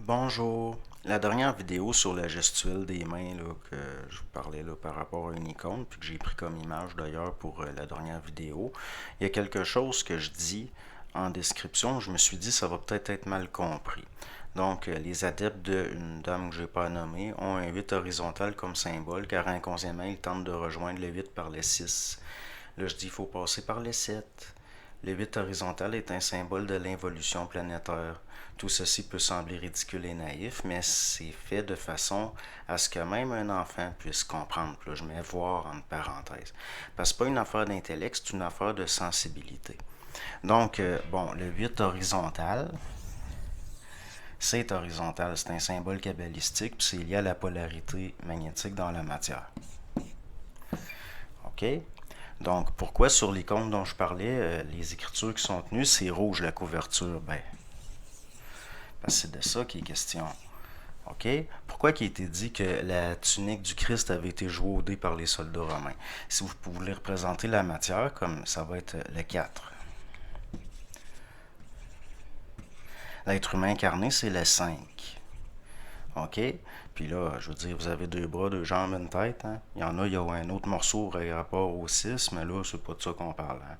Bonjour. La dernière vidéo sur la gestuelle des mains là, que je vous parlais là, par rapport à une icône, puis que j'ai pris comme image d'ailleurs pour la dernière vidéo, il y a quelque chose que je dis en description, je me suis dit ça va peut-être être mal compris. Donc, les adeptes d'une dame que je n'ai pas nommée ont un 8 horizontal comme symbole, car inconsciemment, ils tentent de rejoindre le 8 par le 6. Là, je dis il faut passer par le 7. Le 8 horizontal est un symbole de l'involution planétaire. Tout ceci peut sembler ridicule et naïf, mais c'est fait de façon à ce que même un enfant puisse comprendre. Puis là, je mets voir entre parenthèses. Parce que c'est pas une affaire d'intellect, c'est une affaire de sensibilité. Donc, bon, le 8 horizontal, c'est horizontal, c'est un symbole kabbalistique, puis c'est lié à la polarité magnétique dans la matière. OK? Donc, pourquoi sur l'icône dont je parlais, les écritures qui sont tenues, c'est rouge la couverture? Ben, parce que c'est de ça qui est question. OK? Pourquoi il a été dit que la tunique du Christ avait été jouée au dé par les soldats romains? Si vous voulez représenter la matière, comme ça va être le 4. L'être humain incarné, c'est le 5. OK? Puis là, je veux dire, vous avez deux bras, deux jambes, une tête. Hein? Il y en a, il y a un autre morceau par rapport au 6, mais là, c'est pas de ça qu'on parle. Hein?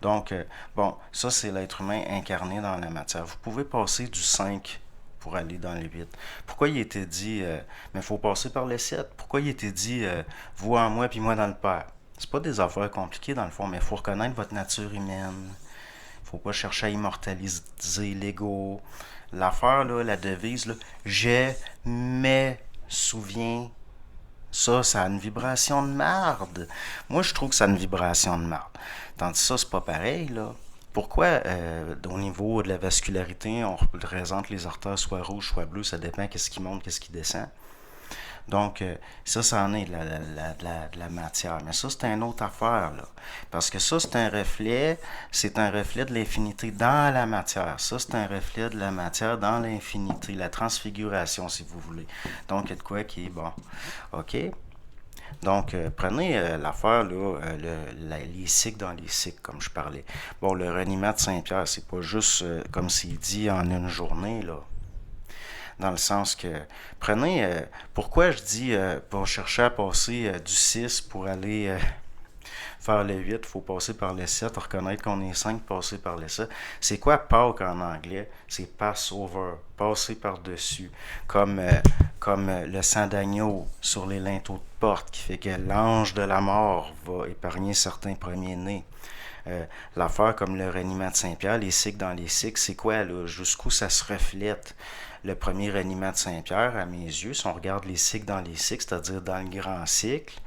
Donc, bon, ça, c'est l'être humain incarné dans la matière. Vous pouvez passer du 5 pour aller dans les 8. Pourquoi il était dit, mais il faut passer par les 7? Pourquoi il était dit, vous en moi, puis moi dans le Père? C'est pas des affaires compliquées dans le fond, mais il faut reconnaître votre nature humaine. Faut pas chercher à immortaliser l'ego. L'affaire, là, la devise, là, je me souviens. Ça a une vibration de marde. Moi, je trouve que ça a une vibration de marde. Tandis que ça, c'est pas pareil, là. Pourquoi, au niveau de la vascularité, on représente les artères soit rouges, soit bleues, ça dépend qu'est-ce qui monte, qu'est-ce qui descend. Donc, ça en est de la matière. Mais ça, c'est une autre affaire, là. Parce que ça, c'est un reflet de l'infinité dans la matière. Ça, c'est un reflet de la matière dans l'infinité, la transfiguration, si vous voulez. Donc, il y a de quoi qui est bon. OK? Donc, prenez l'affaire, là, les cycles dans les cycles, comme je parlais. Bon, le reniement de Saint-Pierre, c'est pas juste comme s'il dit en une journée, là, dans le sens que, prenez, pourquoi je dis, pour chercher à passer du 6 pour aller faire le 8, il faut passer par le 7, reconnaître qu'on est 5, passer par le 7. C'est quoi Pâques en anglais? C'est Passover, passer par-dessus, comme le sang d'agneau sur les linteaux de porte, qui fait que l'ange de la mort va épargner certains premiers-nés. L'affaire comme le reniement de Saint-Pierre, les cycles dans les cycles, c'est quoi là? Jusqu'où ça se reflète? Le premier reniement de Saint-Pierre, à mes yeux, si on regarde les cycles dans les cycles, c'est-à-dire dans le grand cycle,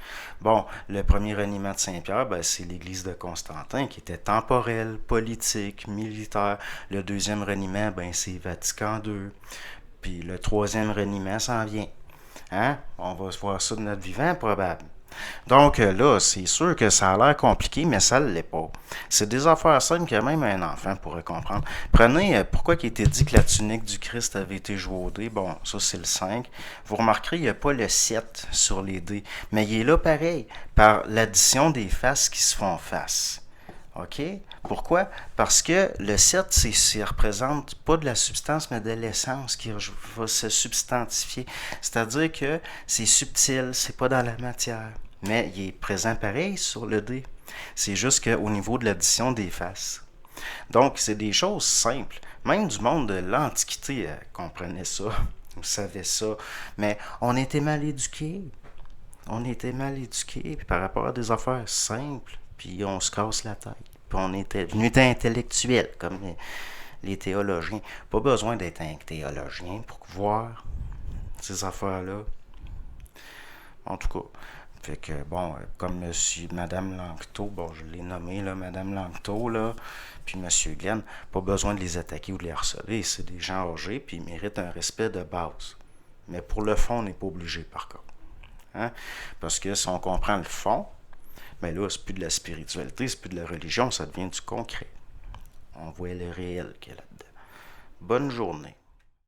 bon, le premier reniement de Saint-Pierre, ben, c'est l'église de Constantin qui était temporelle, politique, militaire. Le deuxième reniement, ben, c'est Vatican II. Puis le troisième reniement s'en vient. Hein? On va voir ça de notre vivant, probable. Donc là, c'est sûr que ça a l'air compliqué, mais ça ne l'est pas. C'est des affaires simples que même un enfant pourrait comprendre. Prenez pourquoi il était dit que la tunique du Christ avait été jouée au dé. Bon, ça c'est le 5. Vous remarquerez, il n'y a pas le 7 sur les dés. Mais il est là pareil, par l'addition des faces qui se font face. OK? Pourquoi? Parce que le 7, ça représente pas de la substance, mais de l'essence qui va se substantifier. C'est-à-dire que c'est subtil, c'est pas dans la matière. Mais il est présent pareil sur le dé. C'est juste qu'au niveau de l'addition des faces. Donc, c'est des choses simples. Même du monde de l'Antiquité comprenait ça, vous savez ça. Mais on était mal éduqués. On était mal éduqués par rapport à des affaires simples. Puis on se casse la tête. Puis on était venu intellectuel, comme les théologiens. Pas besoin d'être un théologien pour voir ces affaires-là. En tout cas, fait que bon, comme monsieur, madame Lanctot, bon, je l'ai nommé là, madame Lanctot, là, puis monsieur Glenn, pas besoin de les attaquer ou de les harceler. C'est des gens âgés, puis ils méritent un respect de base. Mais pour le fond, on n'est pas obligé, par contre. Hein? Parce que si on comprend le fond, mais là, c'est plus de la spiritualité, c'est plus de la religion, ça devient du concret. On voit le réel qu'il y a là-dedans. Bonne journée.